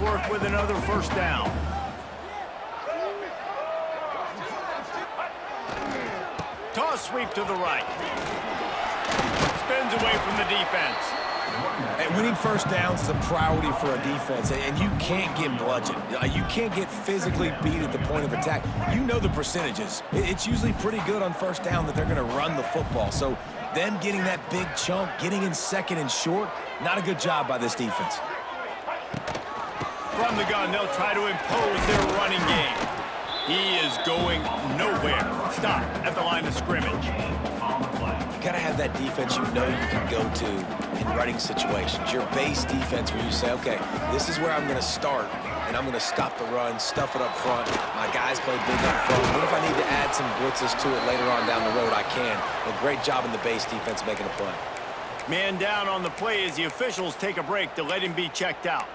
Work with another first down. Toss sweep to the right. Spins away from the defense. Hey, winning first downs is a priority for a defense, and you can't get bludgeoned. You can't get physically beat at the point of attack. You know the percentages. It's usually pretty good on first down that they're going to run the football. So them getting that big chunk, getting in second and short, not a good job by this defense. From the gun, they'll try to impose their running game. He is going nowhere. Stop at the line of scrimmage. You got to have that defense you know you can go to in running situations. Your base defense where you say, okay, this is where I'm going to start, and I'm going to stop the run, stuff it up front. My guys play big up front. What if I need to add some blitzes to it later on down the road? I can. A great job in the base defense making a play. Man down on the play as the officials take a break to let him be checked out.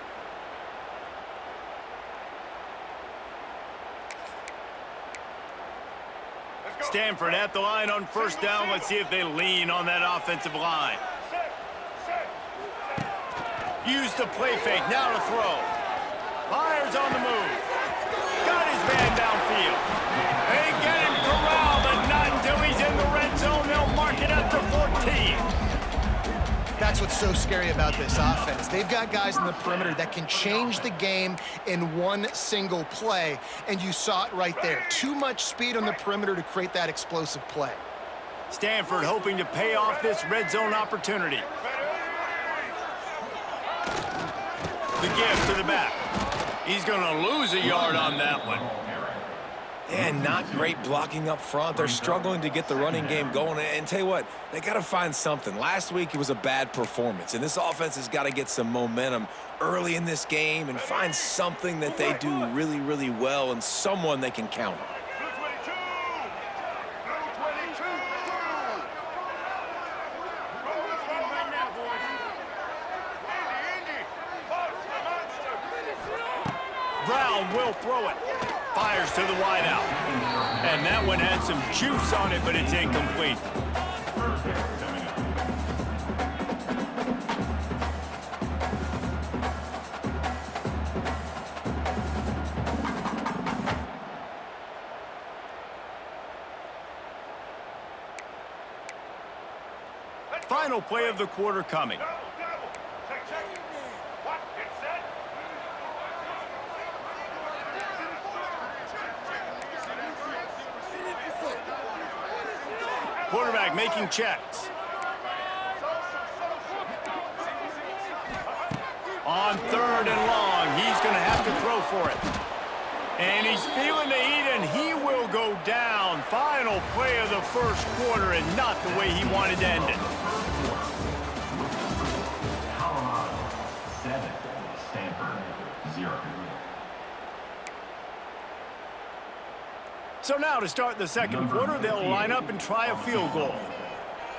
Stanford at the line on first down. Let's see if they lean on that offensive line. Use the play fake. Now to throw. Fires on the move. Got his man downfield. They get him corralled, but not until he's in the red zone. They'll mark it at the 14. That's what's so scary about this offense. They've got guys in the perimeter that can change the game in one single play, and you saw it right there. Too much speed on the perimeter to create that explosive play. Stanford hoping to pay off this red zone opportunity. The give to the back. He's going to lose a yard on that one. And not great blocking up front. They're struggling to get the running game going. And tell you what, they got to find something. Last week, it was a bad performance. And this offense has got to get some momentum early in this game and find something that they do really, really well and someone they can count on. Brown will throw it. Fires to the wideout. And that one had some juice on it, but it's incomplete. Final play of the quarter coming. Quarterback making checks. On third and long, he's going to have to throw for it. And he's feeling the heat, and he will go down. Final play of the first quarter, and not the way he wanted to end it. Colorado 7, Stanford 0. So now to start the second quarter, they'll line up and try a field goal.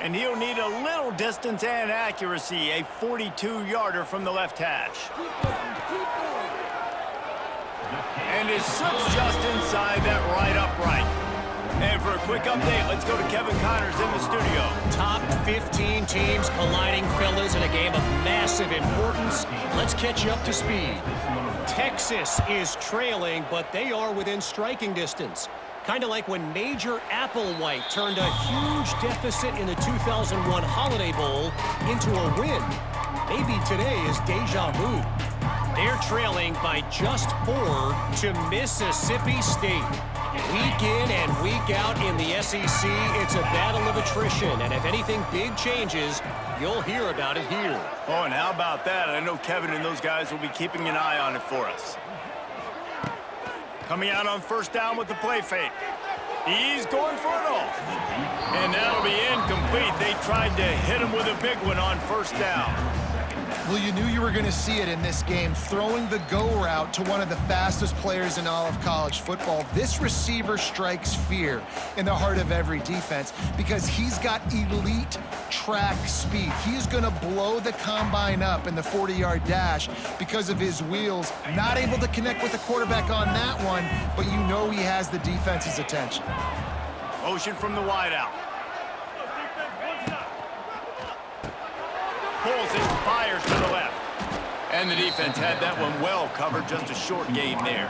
And he'll need a little distance and accuracy, a 42-yarder from the left hash. And it slips just inside that right upright. And for a quick update, let's go to Kevin Connors in the studio. Top 15 teams colliding, fellas, in a game of massive importance. Let's catch you up to speed. Texas is trailing, but they are within striking distance. Kind of like when Major Applewhite turned a huge deficit in the 2001 Holiday Bowl into a win. Maybe today is deja vu. They're trailing by just 4 to Mississippi State. Week in and week out in the SEC, it's a battle of attrition, and if anything big changes, you'll hear about it here. Oh, and how about that? I know Kevin and those guys will be keeping an eye on it for us. Coming out on first down with the play fake. He's going for it all. And that'll be incomplete. They tried to hit him with a big one on first down. Well, you knew you were going to see it in this game, throwing the go route to one of the fastest players in all of college football. This receiver strikes fear in the heart of every defense because he's got elite track speed. He's going to blow the combine up in the 40-yard dash because of his wheels. Not able to connect with the quarterback on that one, but you know he has the defense's attention. Motion from the wideout. Pulls it, fires to the left. And the defense had that one well covered, just a short gain there.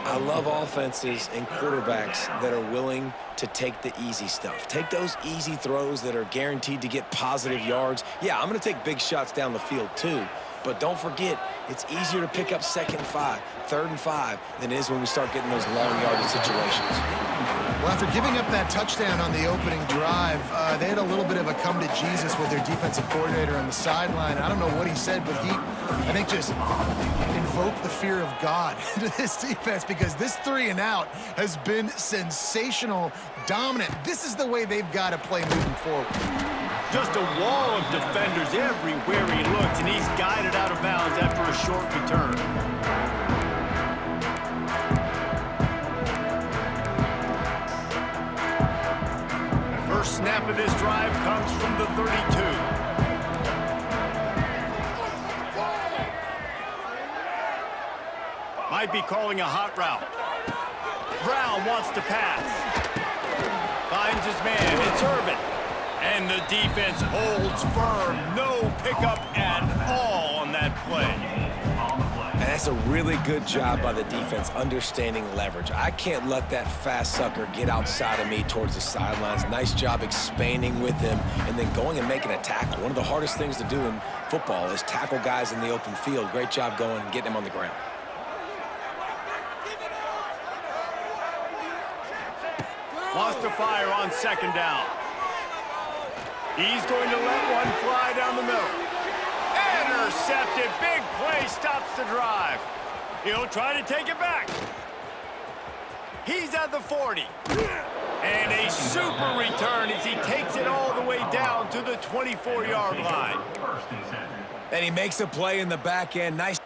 I love offenses and quarterbacks that are willing to take the easy stuff. Take those easy throws that are guaranteed to get positive yards. Yeah, I'm going to take big shots down the field too, but don't forget, it's easier to pick up 2nd and 5, 3rd and 5 than it is when we start getting those long yardage situations. Well, after giving up that touchdown on the opening drive, they had a little bit of a come to Jesus with their defensive coordinator on the sideline. I don't know what he said, but he, I think, just invoked the fear of God into this defense, because this 3 and out has been sensational, dominant. This is the way they've got to play moving forward. Just a wall of defenders everywhere he looks, and he's guided out of bounds after a short return. First snap of this drive comes from the 32. Might be calling a hot route. Brown wants to pass. Finds his man. It's Irvin. And the defense holds firm. No pickup at all on that play. And that's a really good job by the defense understanding leverage. I can't let that fast sucker get outside of me towards the sidelines. Nice job expanding with him and then going and making a tackle. One of the hardest things to do in football is tackle guys in the open field. Great job going and getting him on the ground. Wants to fire on 2nd down. He's going to let one fly down the middle. Intercepted. Big play stops the drive. He'll try to take it back. He's at the 40. And a super return as he takes it all the way down to the 24-yard line. And he makes a play in the back end. Nice.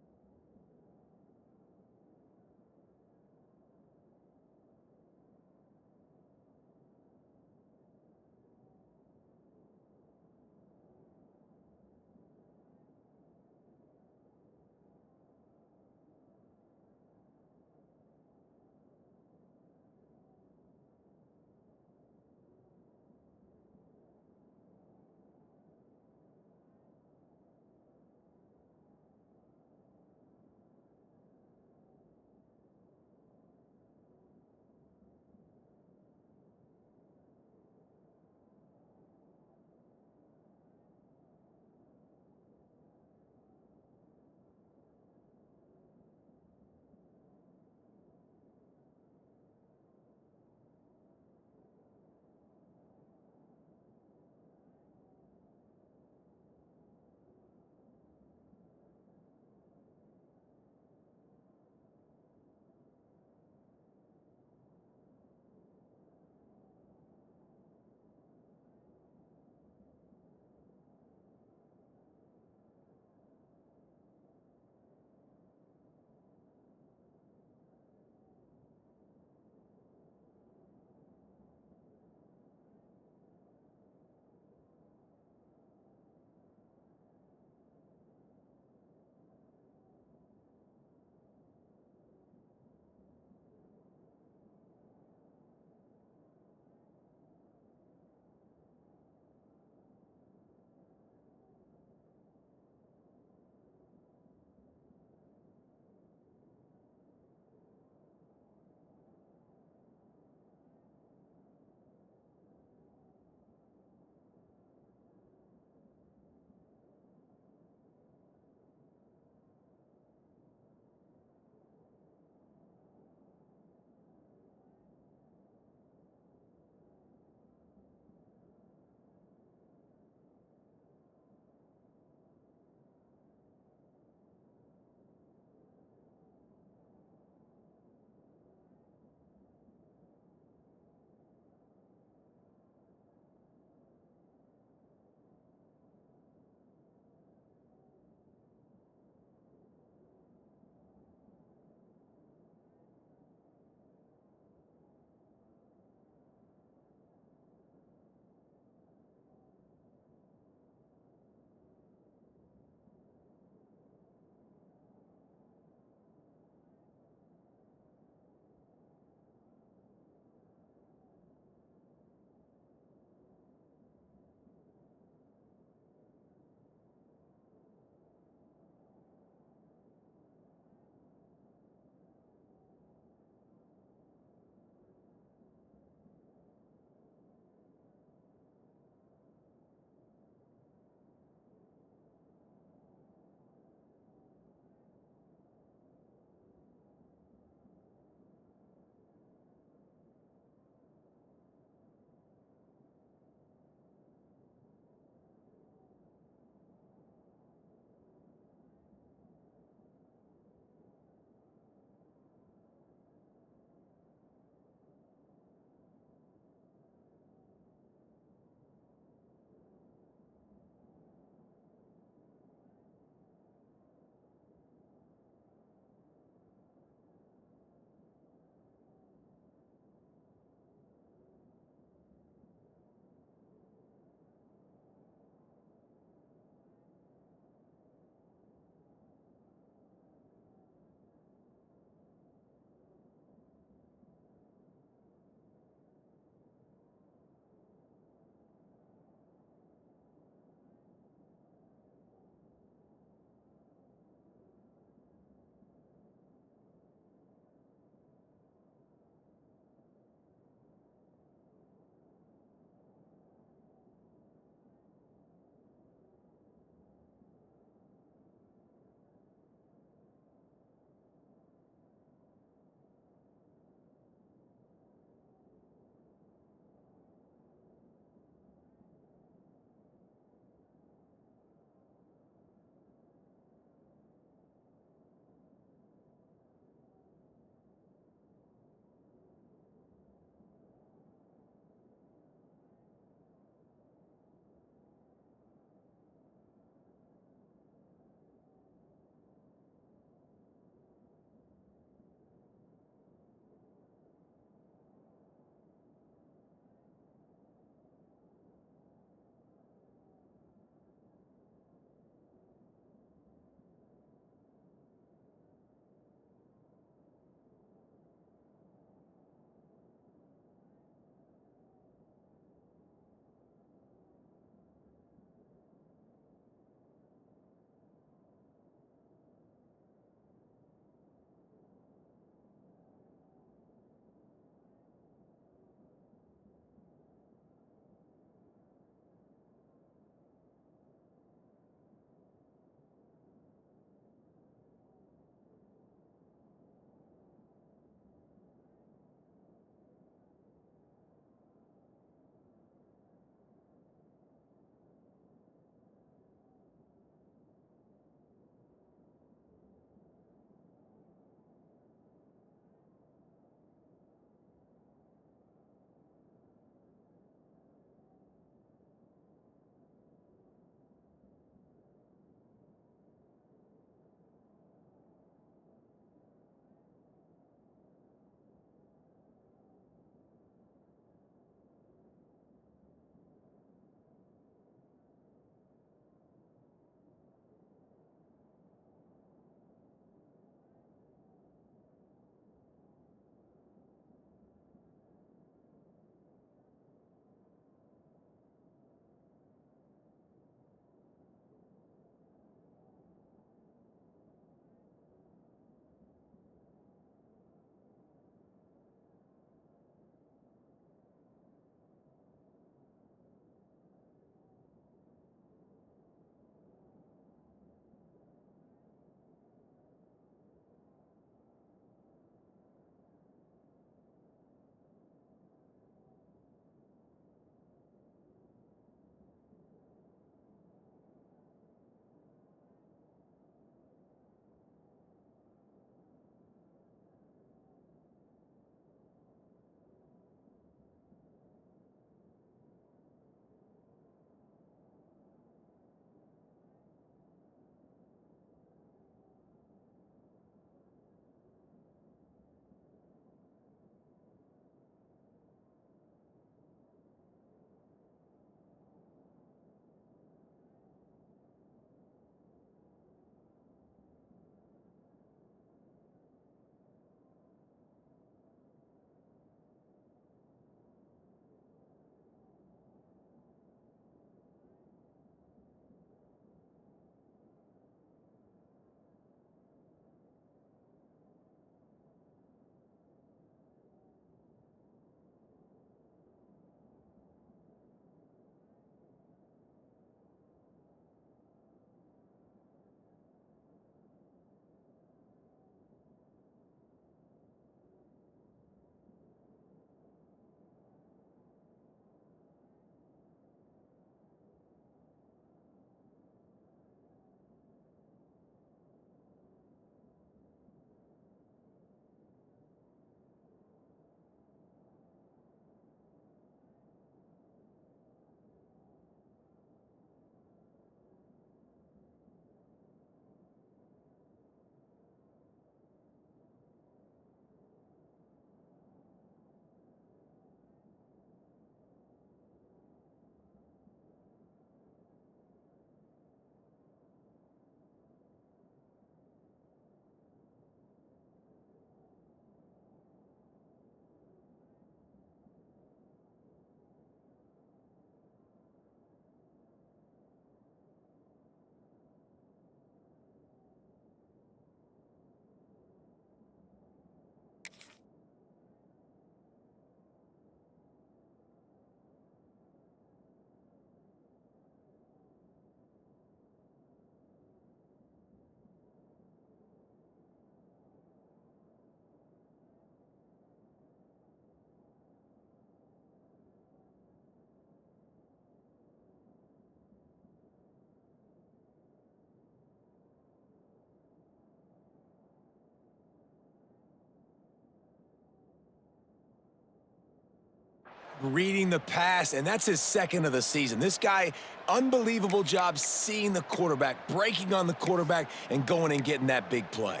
reading the pass, and that's his second of the season. This guy, unbelievable job seeing the quarterback, breaking on the quarterback, and going and getting that big play.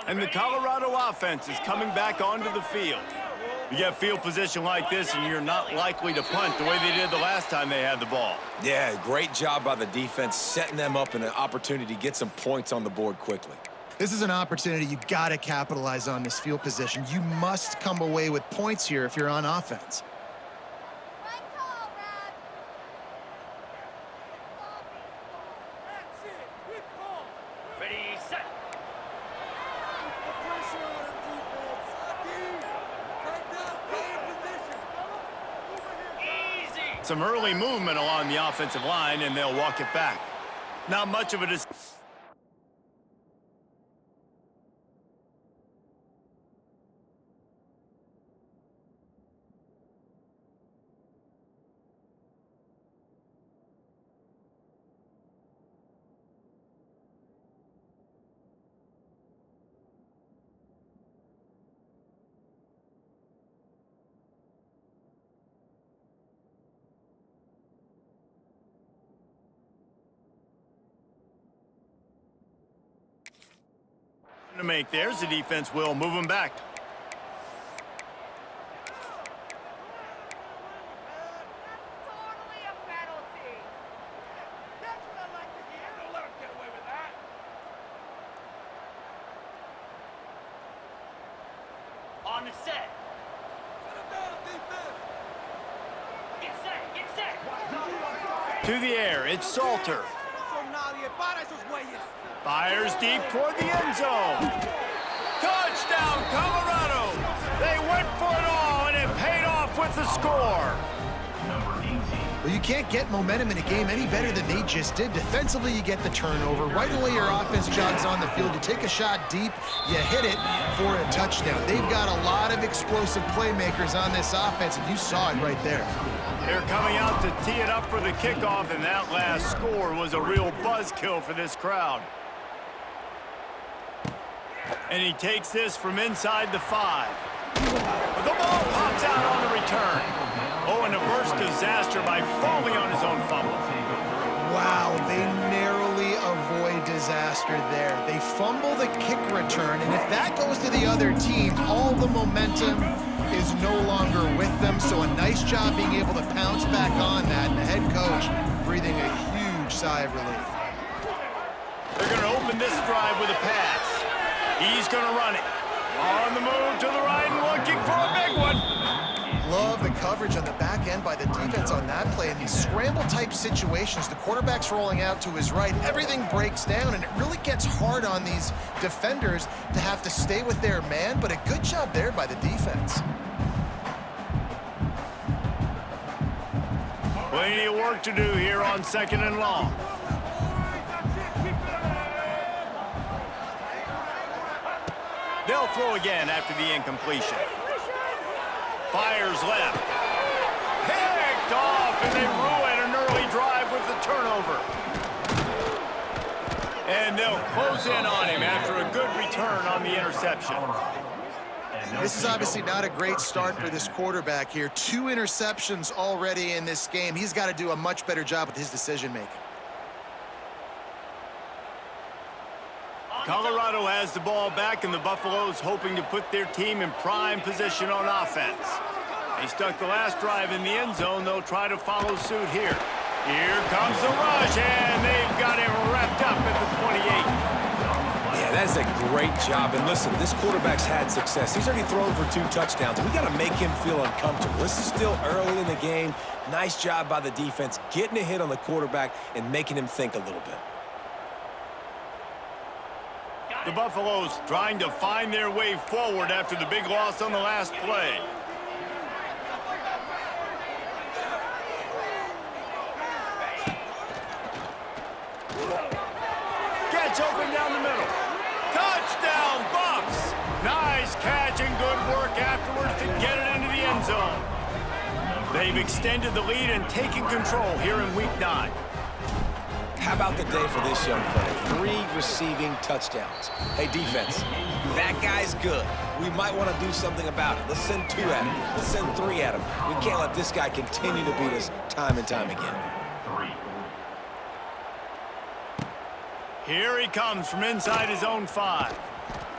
And the Colorado offense is coming back onto the field. You get field position like this, and you're not likely to punt the way they did the last time they had the ball. Yeah, great job by the defense, setting them up in an opportunity to get some points on the board quickly. This is an opportunity you got to capitalize on this field position. You must come away with points here if you're on offense. Some early movement along the offensive line, and they'll walk it back. Not much of it is... to make. There's the defense will move them back. On the set. Get set, get set. To the air, it's Salter. Fires deep toward the end zone. Touchdown, Colorado! They went for it all, and it paid off with the score. Number 18. Well, you can't get momentum in a game any better than they just did. Defensively, you get the turnover. Right away, your offense jogs on the field. You take a shot deep, you hit it for a touchdown. They've got a lot of explosive playmakers on this offense, and you saw it right there. They're coming out to tee it up for the kickoff, and that last score was a real buzzkill for this crowd. And he takes this from inside the 5. But the ball pops out on the return. Oh, and a burst disaster by falling on his own fumble. Wow, they narrowly avoid disaster there. They fumble the kick return, and if that goes to the other team, all the momentum is no longer with them. So a nice job being able to pounce back on that, and the head coach breathing a huge sigh of relief. They're going to open this drive with a pass. He's going to run it. On the move to the right, looking for a big one. Love the coverage on the back end by the defense on that play. In these scramble-type situations, the quarterback's rolling out to his right. Everything breaks down, and it really gets hard on these defenders to have to stay with their man, but a good job there by the defense. Plenty of work to do here on 2nd and long. They'll throw again after the incompletion. Fires left. Picked off, and they ruin an early drive with the turnover. And they'll close in on him after a good return on the interception. This is obviously not a great start for this quarterback here. 2 interceptions already in this game. He's got to do a much better job with his decision-making. Colorado has the ball back, and the Buffaloes hoping to put their team in prime position on offense. They stuck the last drive in the end zone. They'll try to follow suit here. Here comes the rush, and they've got him wrapped up at the 28. Yeah, that's a great job. And listen, this quarterback's had success. He's already thrown for 2 touchdowns. We got to make him feel uncomfortable. This is still early in the game. Nice job by the defense, getting a hit on the quarterback and making him think a little bit. The Buffaloes trying to find their way forward after the big loss on the last play. Gets open down the middle. Touchdown, Buffs! Nice catch and good work afterwards to get it into the end zone. They've extended the lead and taken control here in Week 9. how about the day for this young fella? 3 receiving touchdowns. Hey, defense, that guy's good. We might want to do something about it. Let's send 2 at him. Let's send 3 at him. We can't let this guy continue to beat us time and time again. Here he comes from inside his own 5.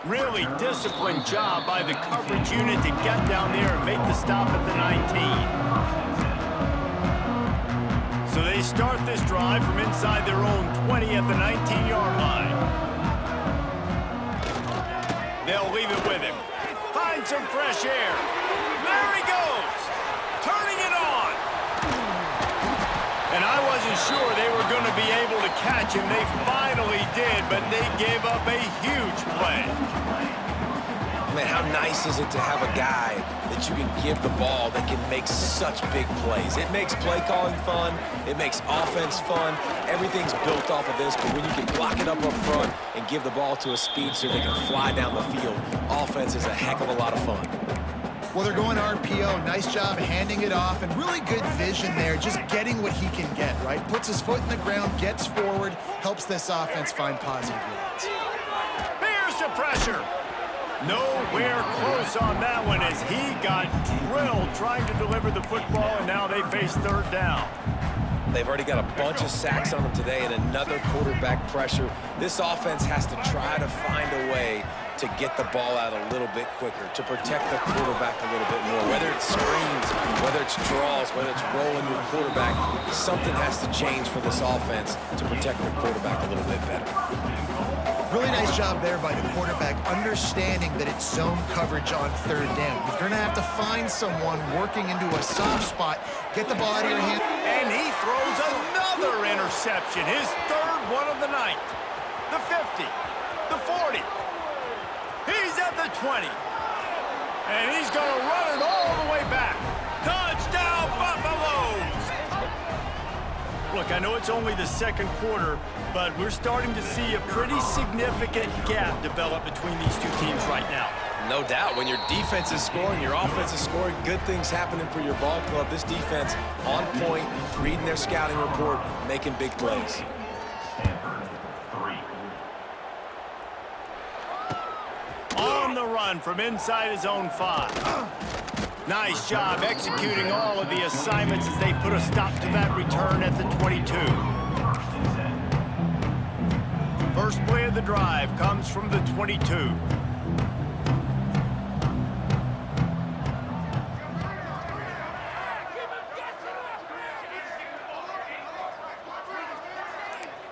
Really disciplined job by the coverage unit to get down there and make the stop at the 19. So they start this drive from inside their own 20 at the 19-yard line. They'll leave it with him. Find some fresh air. There he goes. Turning it on. And I wasn't sure they were going to be able to catch him. They finally did, but they gave up a huge play. Man, how nice is it to have a guy that you can give the ball that can make such big plays? It makes play calling fun. It makes offense fun. Everything's built off of this, but when you can block it up front and give the ball to a speedster that can fly down the field, offense is a heck of a lot of fun. Well, they're going RPO. Nice job handing it off, and really good vision there, just getting what he can get, right? Puts his foot in the ground, gets forward, helps this offense find positive yards. Here's the pressure. Nowhere close on that one as he got drilled trying to deliver the football, and now they face 3rd down. They've already got a bunch of sacks on them today and another quarterback pressure. This offense has to try to find a way to get the ball out a little bit quicker, to protect the quarterback a little bit more. Whether it's screens, whether it's draws, whether it's rolling your quarterback, something has to change for this offense to protect the quarterback a little bit better. Really nice job there by the quarterback, understanding that it's zone coverage on 3rd down. You're going to have to find someone working into a soft spot, get the ball out of your hand. And he throws another interception, his 3rd one of the night. The 50, the 40. He's at the 20. And he's going to run it all the way back. Touchdown, Buffaloes! Look, I know it's only the 2nd quarter, but we're starting to see a pretty significant gap develop between these 2 teams right now. No doubt. When your defense is scoring, your offense is scoring, good things happening for your ball club. This defense on point, reading their scouting report, making big plays. On the run from inside his own 5. Nice job executing all of the assignments as they put a stop to that return at the 22. First play of the drive comes from the 22.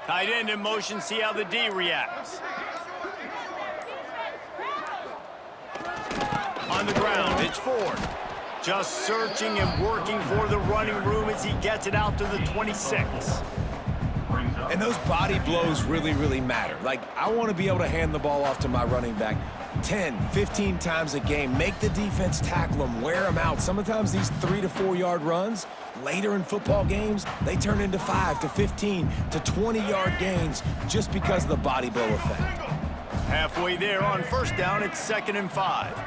Tight end in motion, see how the D reacts. On the ground, it's Ford. Just searching and working for the running room as he gets it out to the 26. And those body blows really, really matter. Like, I want to be able to hand the ball off to my running back 10, 15 times a game. Make the defense tackle them, wear them out. Sometimes these 3 to 4 yard runs, later in football games, they turn into 5 to 15 to 20-yard gains just because of the body blow effect. Halfway there on 1st down, it's 2nd and 5.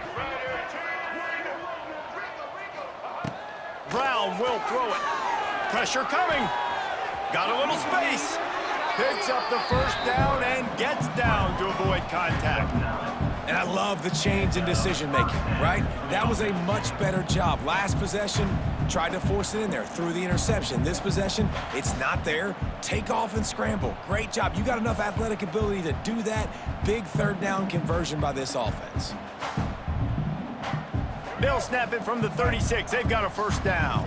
Brown will throw it. Pressure coming. Got a little space. Picks up the 1st down and gets down to avoid contact. And I love the change in decision-making, right? That was a much better job. Last possession, tried to force it in there, threw the interception. This possession, it's not there. Take off and scramble. Great job. You got enough athletic ability to do that. Big 3rd down conversion by this offense. They'll snap it from the 36. They've got a 1st down.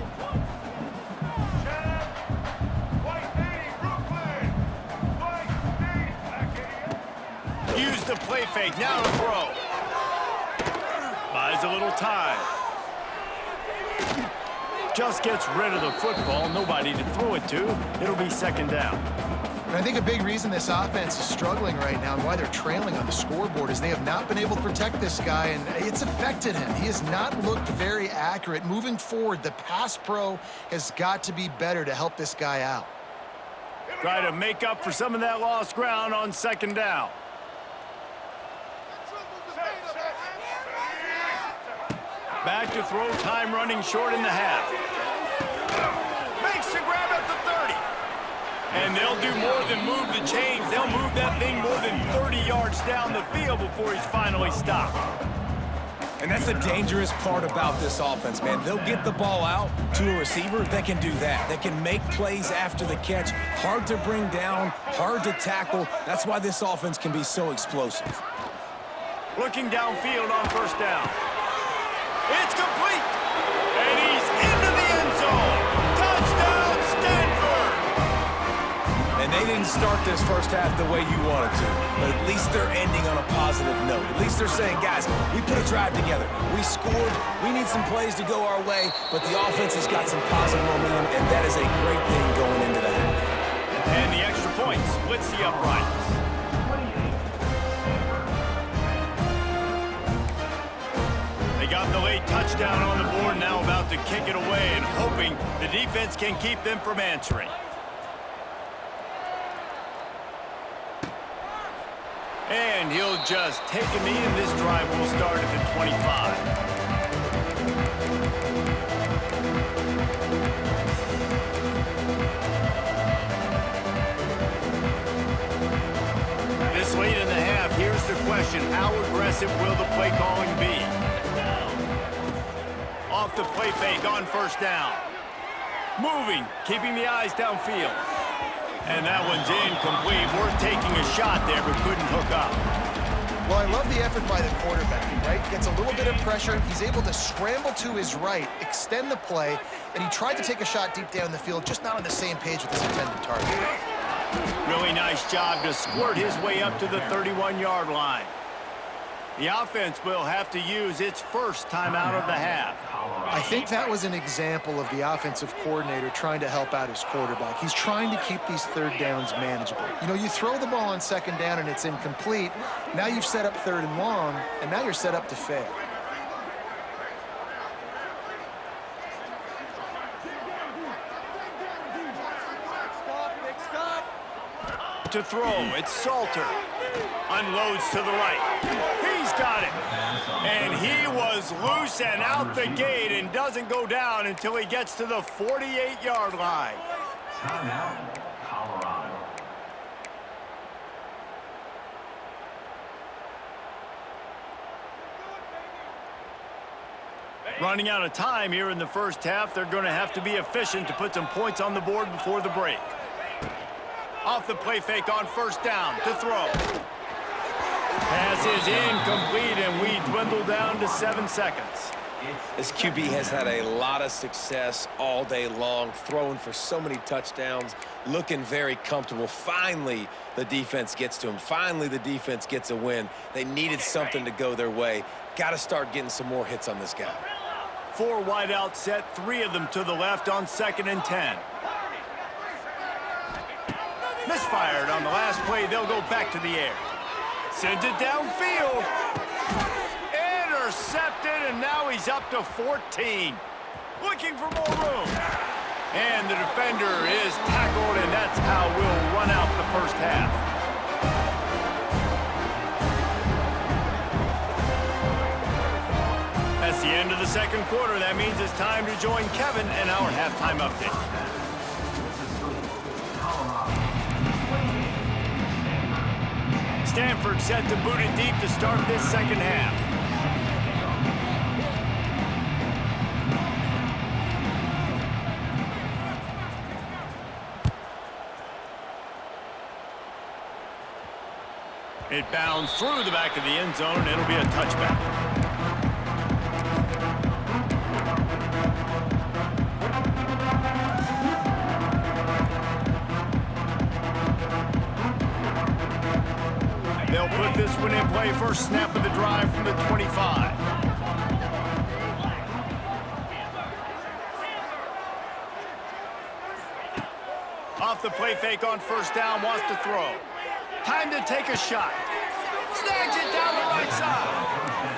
Use the play fake. Now to throw. Buys a little time. Just gets rid of the football. Nobody to throw it to. It'll be 2nd down. And I think a big reason this offense is struggling right now and why they're trailing on the scoreboard is they have not been able to protect this guy, and it's affected him. He has not looked very accurate. Moving forward, the pass pro has got to be better to help this guy out. Try to make up for some of that lost ground on 2nd down. Back to throw, time running short in the half. Makes the grab at the 30. And they'll do more than move the chains. They'll move that thing more than 30 yards down the field before he's finally stopped. And that's the dangerous part about this offense, man. They'll get the ball out to a receiver. They can do that. They can make plays after the catch. Hard to bring down, hard to tackle. That's why this offense can be so explosive. Looking downfield on first down. It's complete. And he's into the end zone. Touchdown, Stanford. And they didn't start this first half the way you wanted to, but at least they're ending on a positive note. At least they're saying, guys, we put a drive together. We scored. We need some plays to go our way, but the offense has got some positive momentum, and that is a great thing going into the half. And the extra point splits the uprights. They got the late touchdown on the board, now about to kick it away and hoping the defense can keep them from answering. And he'll just take a knee, and this drive will start at the 25. This late in the half, here's the question: how aggressive will the play calling be? Off the play fake on first down. Moving, keeping the eyes downfield. And that one's incomplete. Worth taking a shot there, but couldn't hook up. Well, I love the effort by the quarterback, right? Gets a little bit of pressure. He's able to scramble to his right, extend the play, and he tried to take a shot deep down the field, just not on the same page with his intended target. Really nice job to squirt his way up to the 31-yard line. The offense will have to use its first timeout of the half. I think that was an example of the offensive coordinator trying to help out his quarterback. He's trying to keep these third downs manageable. You know, you throw the ball on second down and it's incomplete. Now you've set up third and long, and now you're set up to fail. To throw, it's Salter. Unloads to the right. He's got it. And he was loose and out the gate and doesn't go down until he gets to the 48-yard line. Timeout, Colorado. Running out of time here in the first half, they're going to have to be efficient to put some points on the board before the break. Off the play fake on first down to throw. Pass is incomplete, and we dwindle down to 7 seconds. This QB has had a lot of success all day long, throwing for so many touchdowns, looking very comfortable. Finally, the defense gets to him. Finally, the defense gets a win. They needed something to go their way. Got to start getting some more hits on this guy. 4 wide out set, 3 of them to the left on 2nd and 10. Misfired on the last play. They'll go back to the air. Sends it downfield. Intercepted, and now he's up to 14. Looking for more room. And the defender is tackled, and that's how we'll run out the first half. That's the end of the second quarter. That means it's time to join Kevin in our halftime update. Stanford set to boot it deep to start this second half. It bounds through the back of the end zone. It'll be a touchback. They'll put this one in play. First snap of the drive from the 25. Off the play fake on first down, wants to throw. Time to take a shot. Snags it down the right side.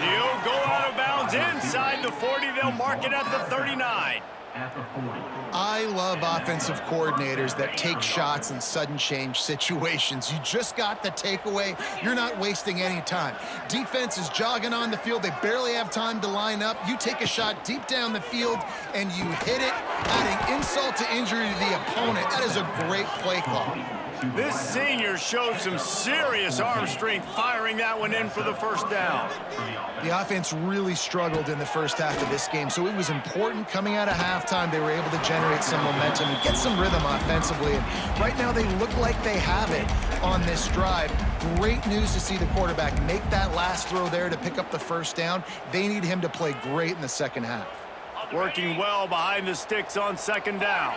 He'll go out of bounds inside the 40. They'll mark it at the 39. at the 40. I love offensive coordinators that take shots in sudden change situations. You just got the takeaway. You're not wasting any time. Defense is jogging on the field. They barely have time to line up. You take a shot deep down the field, and you hit it, adding insult to injury to the opponent. That is a great play call. This senior showed some serious arm strength firing that one in for the first down. The offense really struggled in the first half of this game, so it was important coming out of halftime they were able to generate some momentum and get some rhythm offensively. And right now they look like they have it on this drive. Great news to see the quarterback make that last throw there to pick up the first down. They need him to play great in the second half. Working well behind the sticks on second down.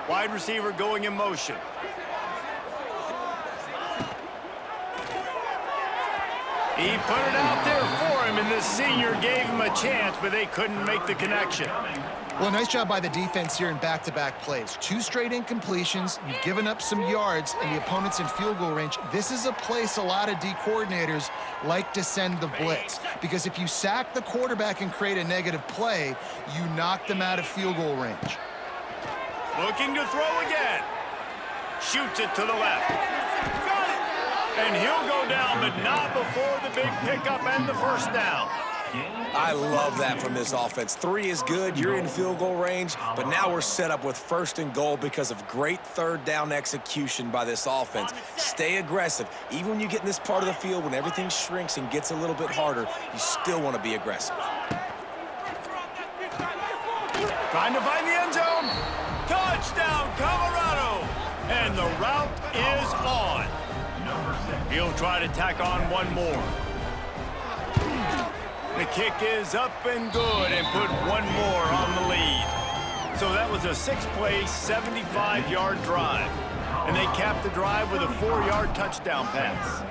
Wide receiver going in motion. He put it out there for him, and the senior gave him a chance, but they couldn't make the connection. Well, nice job by the defense here in back-to-back plays. 2 straight incompletions, you've given up some yards, and the opponent's in field goal range. This is a place a lot of D coordinators like to send the blitz, because if you sack the quarterback and create a negative play, you knock them out of field goal range. Looking to throw again. Shoots it to the left. Got it! And he'll go down, but not before the big pickup and the first down. I love that from this offense. 3 is good, you're in field goal range, but now we're set up with 1st and goal because of great third down execution by this offense. Stay aggressive. Even when you get in this part of the field, when everything shrinks and gets a little bit harder, you still want to be aggressive. Trying to find the end zone. Touchdown, Colorado! And the route is on. He'll try to tack on one more. The kick is up and good and put one more on the lead. So that was a 6-play, 75-yard drive. And they capped the drive with a 4-yard touchdown pass.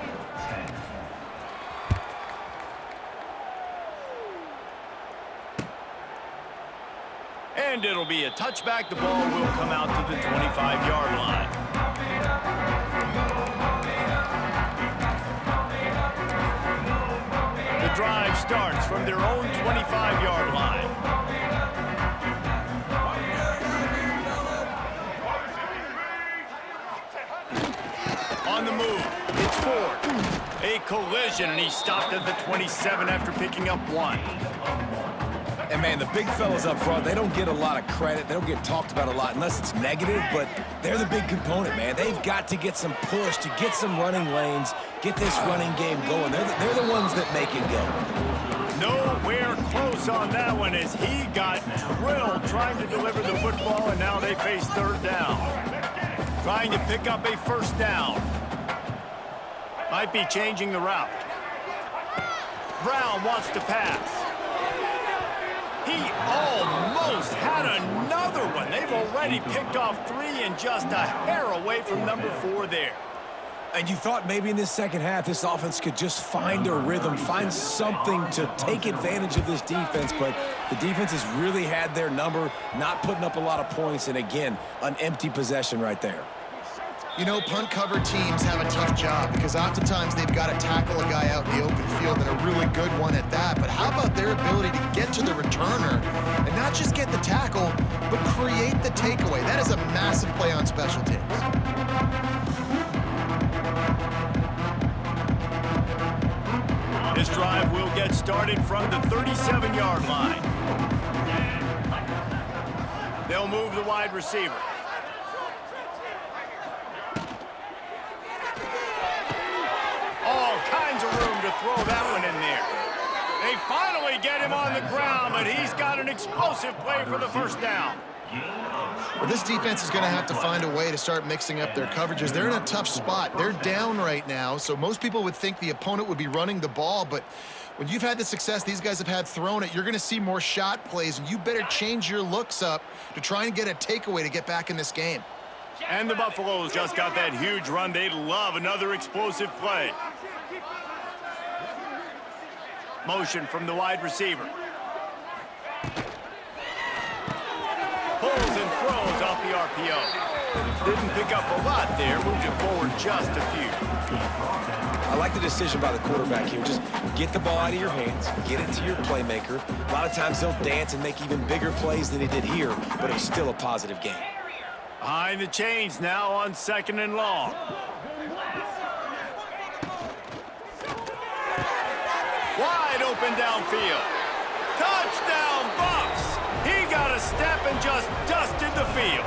And it'll be a touchback. The ball will come out to the 25-yard line. The drive starts from their own 25-yard line. On the move, it's Ford. A collision, and he stopped at the 27 after picking up 1. And, man, the big fellas up front, they don't get a lot of credit. They don't get talked about a lot unless it's negative, but they're the big component, man. They've got to get some push, to get some running lanes, get this running game going. They're the ones that make it go. Nowhere close on that one as he got drilled trying to deliver the football, and now they face third down. Trying to pick up a first down. Might be changing the route. Brown wants to pass. He almost had another one. They've already picked off 3 and just a hair away from number 4 there. And you thought maybe in this second half this offense could just find a rhythm, find something to take advantage of this defense, but the defense has really had their number, not putting up a lot of points, and again, an empty possession right there. You know, punt cover teams have a tough job because oftentimes they've got to tackle a guy out in the open field, and a really good one at that. But how about their ability to get to the returner and not just get the tackle, but create the takeaway? That is a massive play on special teams. This drive will get started from the 37-yard line. They'll move the wide receiver. All kinds of room to throw that one in there. They finally get him on the ground, but he's got an explosive play for the first down. Well, this defense is going to have to find a way to start mixing up their coverages. They're in a tough spot. They're down right now, so most people would think the opponent would be running the ball, but when you've had the success these guys have had throwing it, you're going to see more shot plays, and you better change your looks up to try and get a takeaway to get back in this game. And the Buffaloes just got that huge run. They'd love another explosive play. Motion from the wide receiver. Pulls and throws off the RPO. Didn't pick up a lot there. Moved it forward just a few. I like the decision by the quarterback here. Just get the ball out of your hands, get it to your playmaker. A lot of times they'll dance and make even bigger plays than he did here, but it was still a positive game. Behind the chains now on 2nd and long. Wide open downfield. Touchdown, Buffs! He got a step and just dusted the field.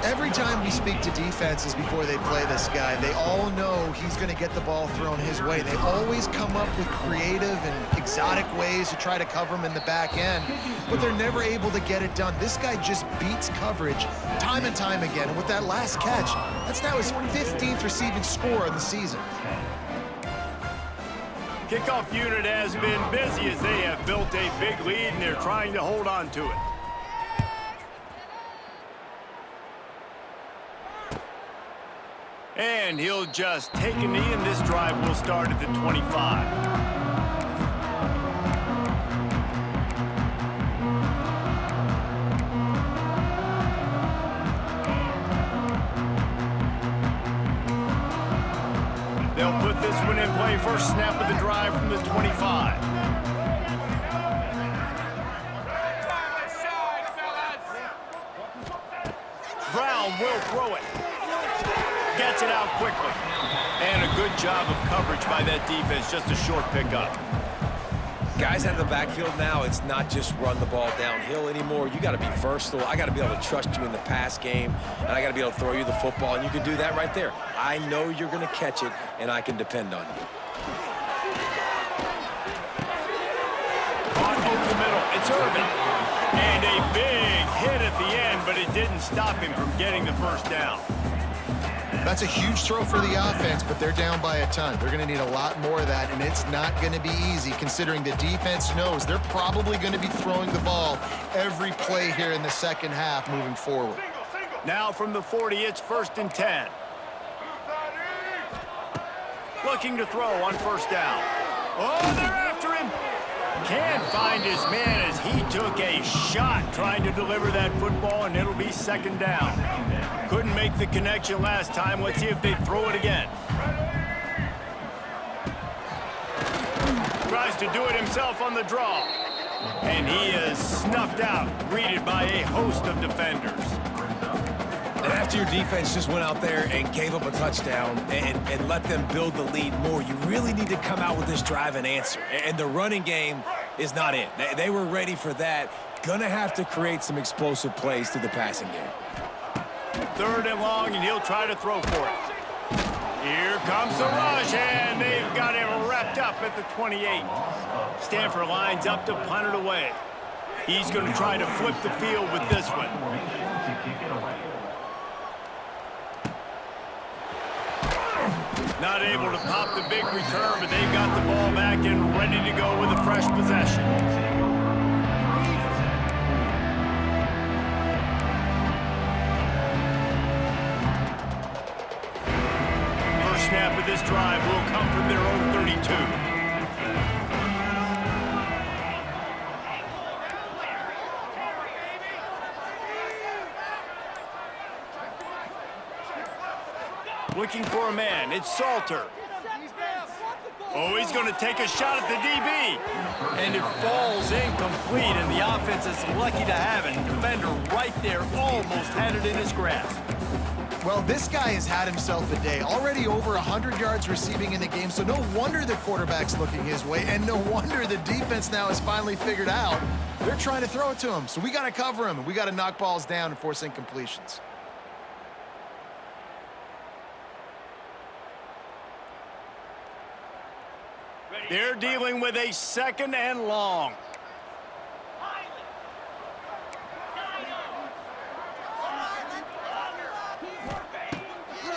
Every time we speak to defenses before they play this guy, they all know he's going to get the ball thrown his way. They always come up with creative and exotic ways to try to cover him in the back end, but they're never able to get it done. This guy just beats coverage time and time again. And with that last catch, that's now his 15th receiving score of the season. Kickoff unit has been busy as they have built a big lead and they're trying to hold on to it. And he'll just take a knee, and this drive will start at the 25. They'll put this one in play. First snap of the drive from the 25. Brown will throw it. Gets it out quickly. And a good job of coverage by that defense. Just a short pickup. Guys out of the backfield now, it's not just run the ball downhill anymore. You got to be versatile. I got to be able to trust you in the pass game, and I got to be able to throw you the football, and you can do that right there. I know you're going to catch it, and I can depend on you. Caught over the middle. It's Irvin. And a big hit at the end, but it didn't stop him from getting the first down. That's a huge throw for the offense, but they're down by a ton. They're going to need a lot more of that, and it's not going to be easy considering the defense knows they're probably going to be throwing the ball every play here in the second half moving forward. Now from the 40, it's 1st and 10. Looking to throw on first down. Oh, they're after him. Can't find his man as he took a shot trying to deliver that football, and it'll be 2nd down. Couldn't make the connection last time. Let's see if they throw it again. Tries to do it himself on the draw. And he is snuffed out, greeted by a host of defenders. And after your defense just went out there and gave up a touchdown and let them build the lead more, you really need to come out with this drive and answer. And the running game is not it. They were ready for that. Gonna have to create some explosive plays through the passing game. 3rd and long, and he'll try to throw for it. Here comes the rush, and they've got him wrapped up at the 28. Stanford lines up to punt it away. He's going to try to flip the field with this one. Not able to pop the big return, but they've got the ball back and ready to go with a fresh possession. Snap of this drive will come from their own 32. Looking for a man. It's Salter. Oh, he's going to take a shot at the DB. And it falls incomplete, and the offense is lucky to have it. Defender right there almost had it in his grasp. Well, this guy has had himself a day. Already over 100 yards receiving in the game, so no wonder the quarterback's looking his way, and no wonder the defense now has finally figured out they're trying to throw it to him. So we got to cover him, and we got to knock balls down and force incompletions. They're dealing with a 2nd and long.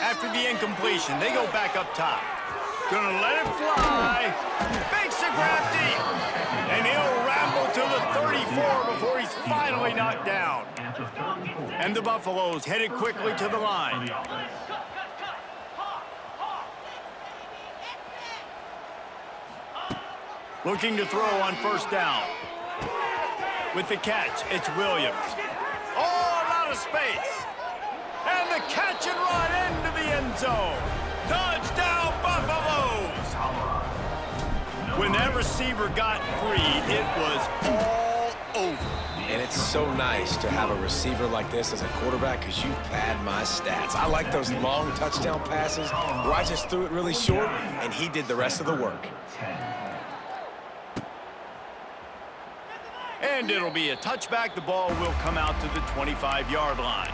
After the incompletion, they go back up top. Gonna let it fly. Makes a grab deep. And he'll ramble to the 34 before he's finally knocked down. And the Buffaloes headed quickly to the line. Looking to throw on first down. With the catch, it's Williams. Oh, out of space. And the catch and run into the end zone. Touchdown, Buffalo! When that receiver got free, it was all over. And it's so nice to have a receiver like this as a quarterback because you pad my stats. I like those long touchdown passes where I just threw it really short, and he did the rest of the work. And it'll be a touchback. The ball will come out to the 25-yard line.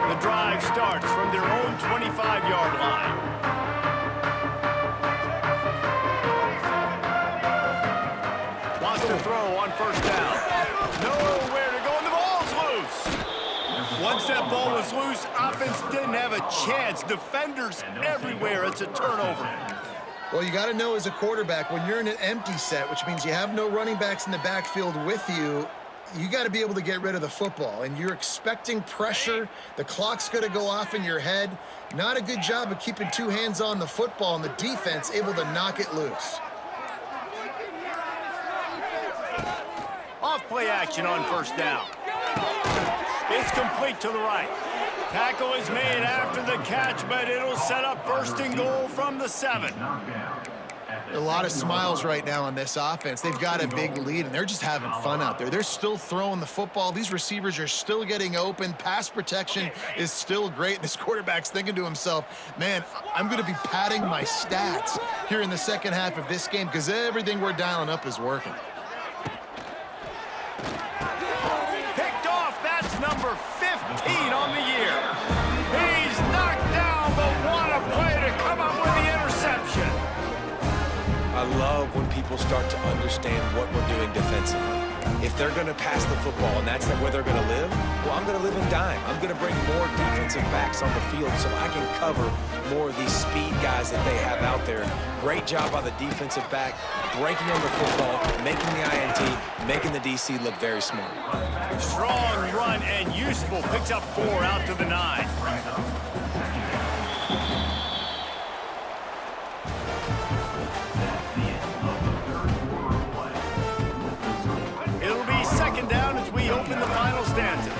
The drive starts from their own 25-yard line. Wants to throw on first down. Nowhere to go, and the ball's loose. Once that ball was loose, offense didn't have a chance. Defenders everywhere. It's a turnover. Well, you got to know as a quarterback, when you're in an empty set, which means you have no running backs in the backfield with you, you got to be able to get rid of the football. And you're expecting pressure. The clock's going to go off in your head. Not a good job of keeping two hands on the football, and the defense able to knock it loose. Off play action on first down. It's complete to the right. Tackle is made after the catch, but it'll set up first and goal from the 7. A lot of smiles right now on this offense. They've got a big lead, and they're just having fun out there. They're still throwing the football. These receivers are still getting open. Pass protection is still great. This quarterback's thinking to himself, man, I'm going to be padding my stats here in the second half of this game because everything we're dialing up is working. Number 15 on the year. He's knocked down, but what a play to come up with the interception. I love when people start to understand what we're doing defensively. If they're going to pass the football and that's where they're going to live, well, I'm going to live in dime. I'm going to bring more defensive backs on the field so I can cover more of these speed guys that they have out there. Great job by the defensive back, breaking on the football, making the INT, making the DC look very smart. Strong run and useful. Picks up 4 out to the 9. It'll be second down as we open the final stanza.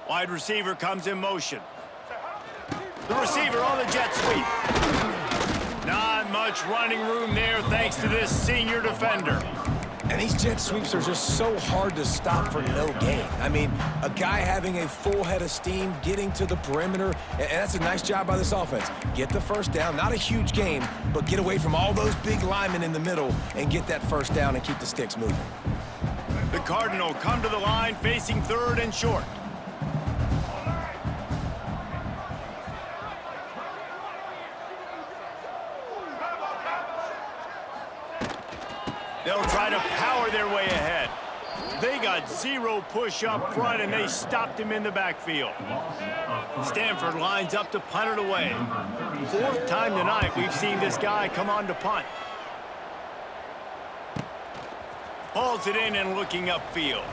Wide receiver comes in motion. The receiver on the jet sweep. Not much running room there thanks to this senior defender. And these jet sweeps are just so hard to stop for no gain. I mean, a guy having a full head of steam, getting to the perimeter, and that's a nice job by this offense. Get the first down, not a huge gain, but get away from all those big linemen in the middle and get that first down and keep the sticks moving. The Cardinal come to the line facing third and short. They'll try to power their way ahead. They got 0 push up front, and they stopped him in the backfield. Stanford lines up to punt it away. 4th time tonight we've seen this guy come on to punt. Hauls it in and looking upfield.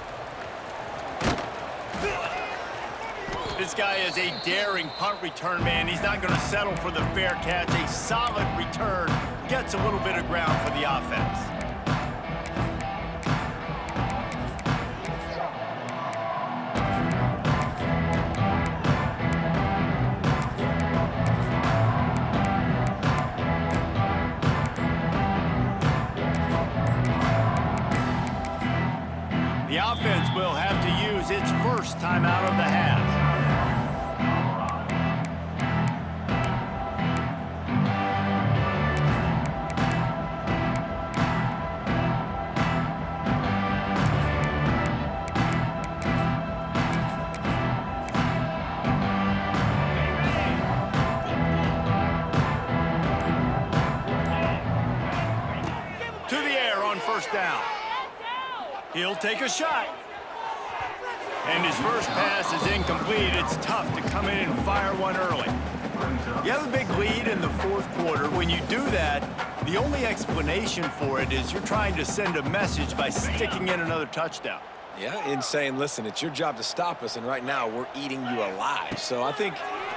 This guy is a daring punt return man. He's not going to settle for the fair catch. A solid return. Gets a little bit of ground for the offense. The offense will have to use its first timeout of the half. To the air on first down. He'll take a shot. And his first pass is incomplete. It's tough to come in and fire one early. You have a big lead in the 4th quarter. When you do that, the only explanation for it is you're trying to send a message by sticking in another touchdown. Yeah, and saying, listen, it's your job to stop us, and right now we're eating you alive. So I think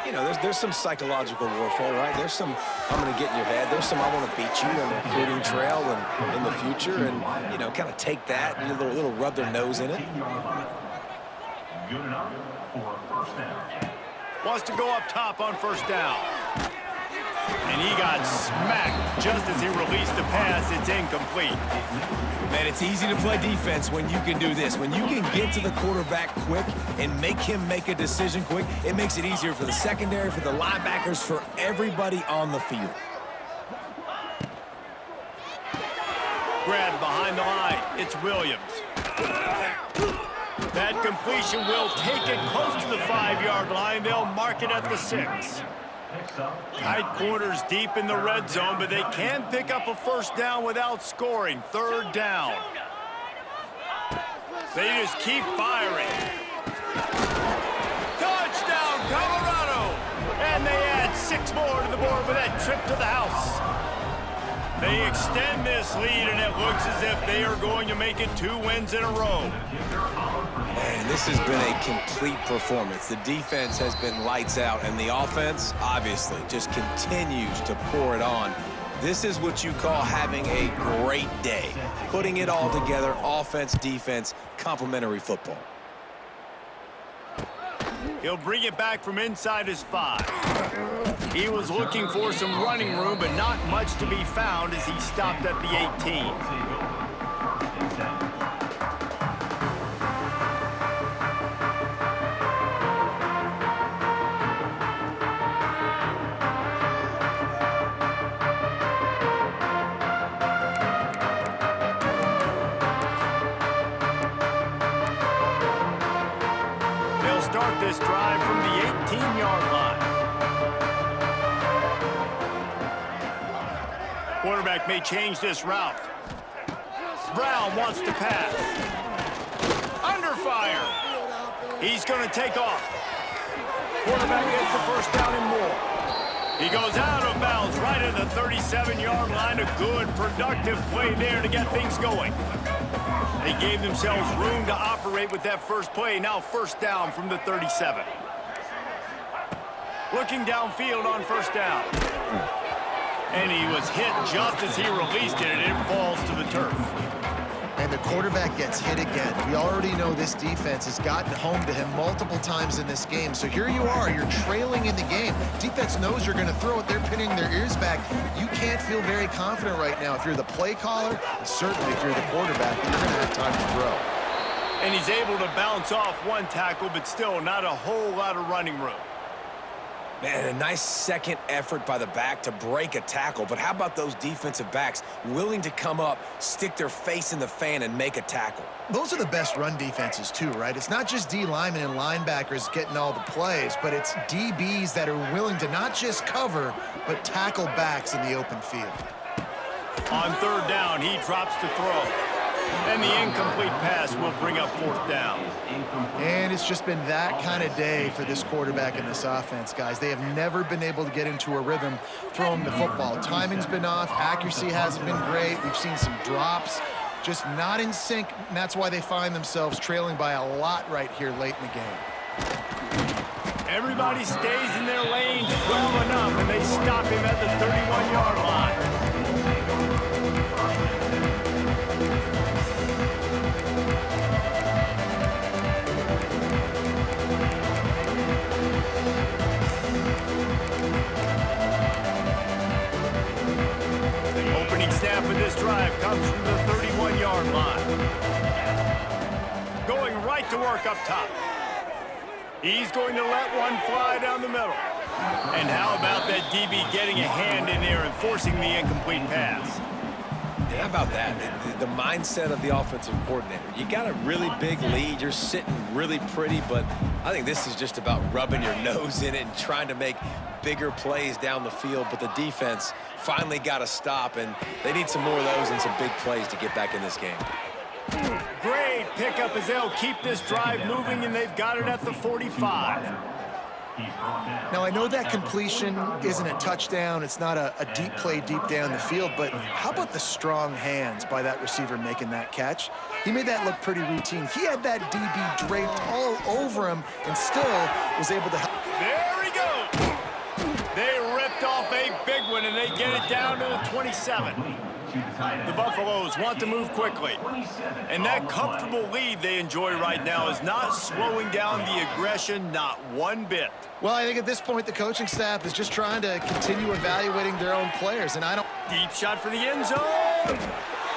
you know, there's some psychological warfare, right? There's some, I'm going to get in your head. There's some, I want to beat you on the recruiting trail and in the future, and, you know, kind of take that and a little rub their nose in it. Good enough for a first down. Wants to go up top on first down. And he got smacked just as he released the pass. It's incomplete. Man, it's easy to play defense when you can do this. When you can get to the quarterback quick and make him make a decision quick, it makes it easier for the secondary, for the linebackers, for everybody on the field. Grab behind the line. It's Williams. That completion will take it close to the 5-yard line. They'll mark it at the 6. Tight quarters deep in the red zone, but they can pick up a first down without scoring. Third down. They just keep firing. Touchdown, Colorado! And they add 6 more to the board with that trip to the house. They extend this lead, and it looks as if they are going to make it 2 wins in a row. And this has been a complete performance. The defense has been lights out, and the offense, obviously, just continues to pour it on. This is what you call having a great day. Putting it all together, offense, defense, complementary football. He'll bring it back from inside his 5. He was looking for some running room, but not much to be found as he stopped at the 18. Start this drive from the 18-yard line. Quarterback may change this route. Brown wants to pass. Under fire. He's going to take off. Quarterback gets the first down and more. He goes out of bounds right at the 37-yard line. A good, productive play there to get things going. They gave themselves room to operate with that first play. Now first down from the 37. Looking downfield on first down. And he was hit just as he released it, and it falls to the turf. And the quarterback gets hit again. We already know this defense has gotten home to him multiple times in this game. So here you are, you're trailing in the game. Defense knows you're going to throw it. They're pinning their ears back. You can't feel very confident right now if you're the play caller, and certainly if you're the quarterback, you're going to have time to throw. And he's able to bounce off one tackle, but still not a whole lot of running room. Man, a nice second effort by the back to break a tackle. But how about those defensive backs willing to come up, stick their face in the fan, and make a tackle? Those are the best run defenses too, right? It's not just D linemen and linebackers getting all the plays, but it's DBs that are willing to not just cover, but tackle backs in the open field. On third down, he drops to throw. And the incomplete pass will bring up fourth down. And it's just been that kind of day for this quarterback and this offense, guys. They have never been able to get into a rhythm throwing the football. Timing's been off. Accuracy hasn't been great. We've seen some drops. Just not in sync, and that's why they find themselves trailing by a lot right here late in the game. Everybody stays in their lanes well enough, and they stop him at the 31-yard line. Snap of this drive comes from the 31-yard line. Going right to work up top. He's going to let one fly down the middle. And how about that DB getting a hand in there and forcing the incomplete pass? Yeah, how about that? The mindset of the offensive coordinator. You got a really big lead. You're sitting really pretty, but I think this is just about rubbing your nose in it and trying to make bigger plays down the field. But the defense finally got a stop, and they need some more of those and some big plays to get back in this game. Great pickup as they'll keep this drive moving, and they've got it at the 45. Now, I know that completion isn't a touchdown. It's not a deep play deep down the field, but how about the strong hands by that receiver making that catch? He made that look pretty routine. He had that DB draped all over him and still was able to help. There he goes. moving, and they get it down to the 27. The Buffaloes want to move quickly. And that comfortable lead they enjoy right now is not slowing down the aggression, not one bit. Well, I think at this point, the coaching staff is just trying to continue evaluating their own players, and I don't... Deep shot for the end zone.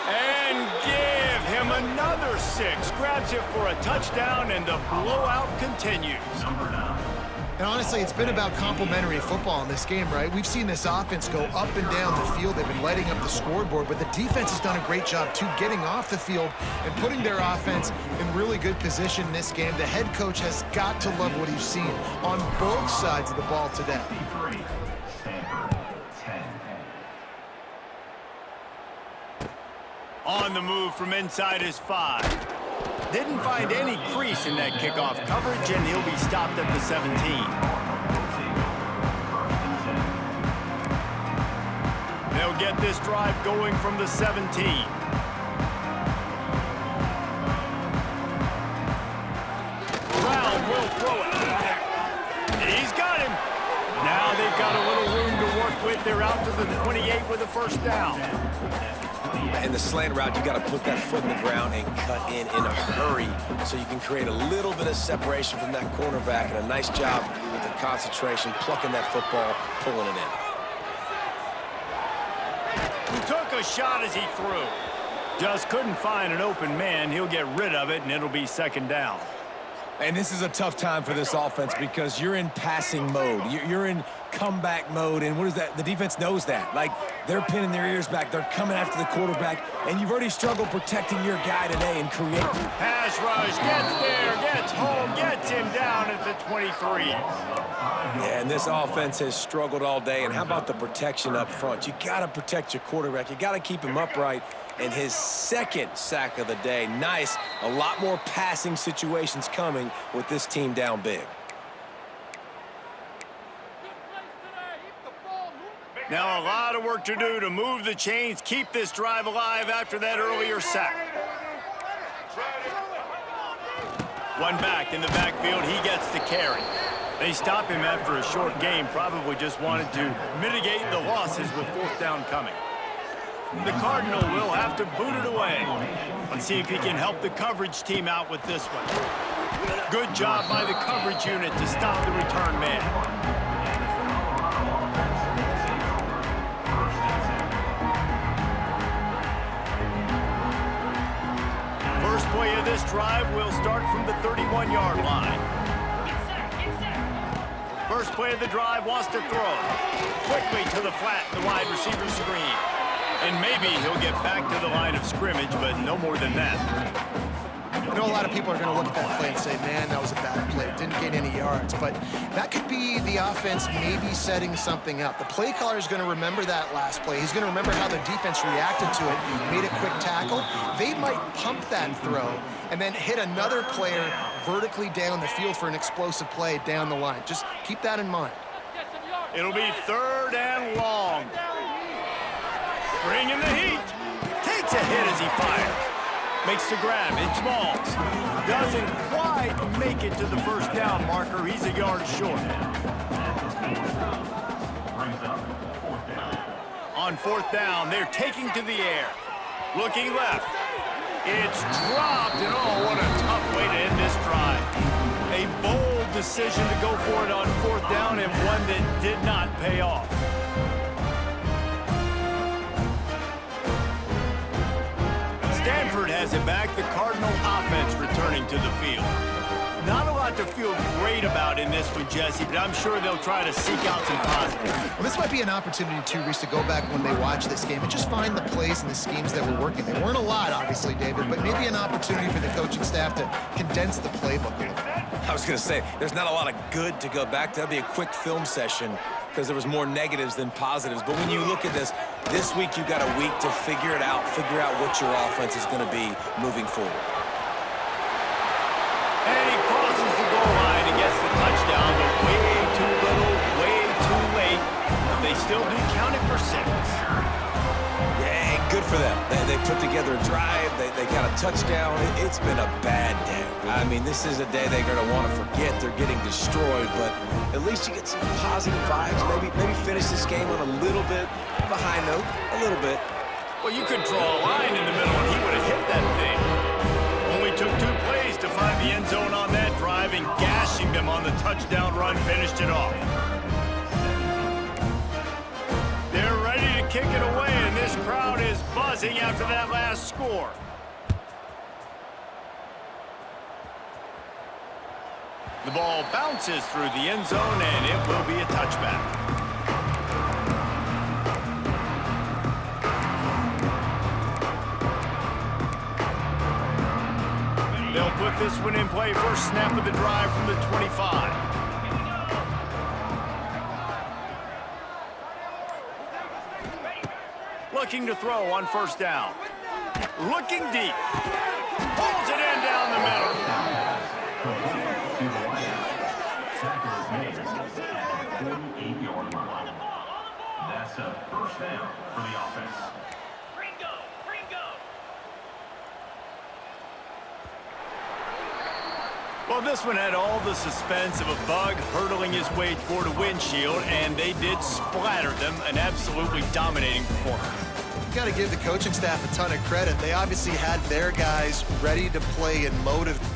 And give him another 6. Grabs it for a touchdown, and the blowout continues. And honestly, it's been about complementary football in this game, right? We've seen this offense go up and down the field. They've been lighting up the scoreboard, but the defense has done a great job, too, getting off the field and putting their offense in really good position in this game. The head coach has got to love what he's seen on both sides of the ball today. On the move from inside his 5. Didn't find any crease in that kickoff coverage, and he'll be stopped at the 17. They'll get this drive going from the 17. Brown will throw it. He's got him. Now they've got a little room to work with. They're out to the 28 with a first down. In the slant route, you got to put that foot in the ground and cut in a hurry so you can create a little bit of separation from that cornerback, and a nice job with the concentration, plucking that football, pulling it in. He took a shot as he threw. Just couldn't find an open man. He'll get rid of it, and it'll be second down. And this is a tough time for this offense because you're in passing mode. You're in comeback mode, and what is that? The defense knows that. Like, they're pinning their ears back. They're coming after the quarterback, and you've already struggled protecting your guy today and creating. Pass rush, gets there, gets home, gets him down at the 23. Yeah, and this offense has struggled all day, and how about the protection up front? You got to protect your quarterback. You got to keep him upright. And his second sack of the day. Nice. A lot more passing situations coming with this team down big. Now a lot of work to do to move the chains, keep this drive alive after that earlier sack. One back in the backfield, he gets the carry. They stop him after a short game, probably just wanted to mitigate the losses with fourth down coming. The Cardinal will have to boot it away. Let's see if he can help the coverage team out with this one. Good job by the coverage unit to stop the return man. First play of this drive will start from the 31-yard line. First play of the drive wants to throw. Quickly to the flat, the wide receiver screen. And maybe he'll get back to the line of scrimmage, but no more than that. I know a lot of people are going to look at that play and say, man, that was a bad play. It didn't gain any yards. But that could be the offense maybe setting something up. The play caller is going to remember that last play. He's going to remember how the defense reacted to it, made a quick tackle. They might pump that throw and then hit another player vertically down the field for an explosive play down the line. Just keep that in mind. It'll be third and long. Bringing the heat. Takes a hit as he fires. Makes the grab. It's Smalls. Doesn't quite make it to the first down marker. He's a yard short. On fourth down, they're taking to the air. Looking left. It's dropped, and oh, what a tough way to end this drive. A bold decision to go for it on fourth down, and one that did not pay off. Stanford has it back. The Cardinal offense returning to the field. Not a lot to feel great about in this one, Jesse, but I'm sure they'll try to seek out some positives. Well, this might be an opportunity, too, Reese, to go back when they watch this game and just find the plays and the schemes that were working. They weren't a lot, obviously, David, but maybe an opportunity for the coaching staff to condense the playbook a little bit. I was going to say, there's not a lot of good to go back to. That'd be a quick film session because there was more negatives than positives. But when you look at this week you got a week to figure it out, figure out what your offense is going to be moving forward. And he crosses the goal line and gets the touchdown, but way too little, way too late. But they still do count it for 6. Yeah, good for them. They put together a drive. They got a touchdown. It's been a bad day. I mean, this is a day they're going to want to forget. They're getting destroyed, but at least you get some positive vibes. Maybe finish this game on a little bit of a high note, a little bit. Well, you could draw a line in the middle, and he would have hit that thing. Only took 2 plays to find the end zone on that drive, and gashing them on the touchdown run finished it off. They're ready to kick it away, and this crowd is buzzing after that last score. The ball bounces through the end zone, and it will be a touchback. They'll put this one in play. First snap of the drive from the 25. Looking to throw on first down. Looking deep. Pulls it in down the middle. Tackle is made at the 48-yard line. That's a first down for the offense. Well, this one had all the suspense of a bug hurtling his way toward a windshield, and they did splatter them. An absolutely dominating performance. You got to give the coaching staff a ton of credit. They obviously had their guys ready to play and motivated.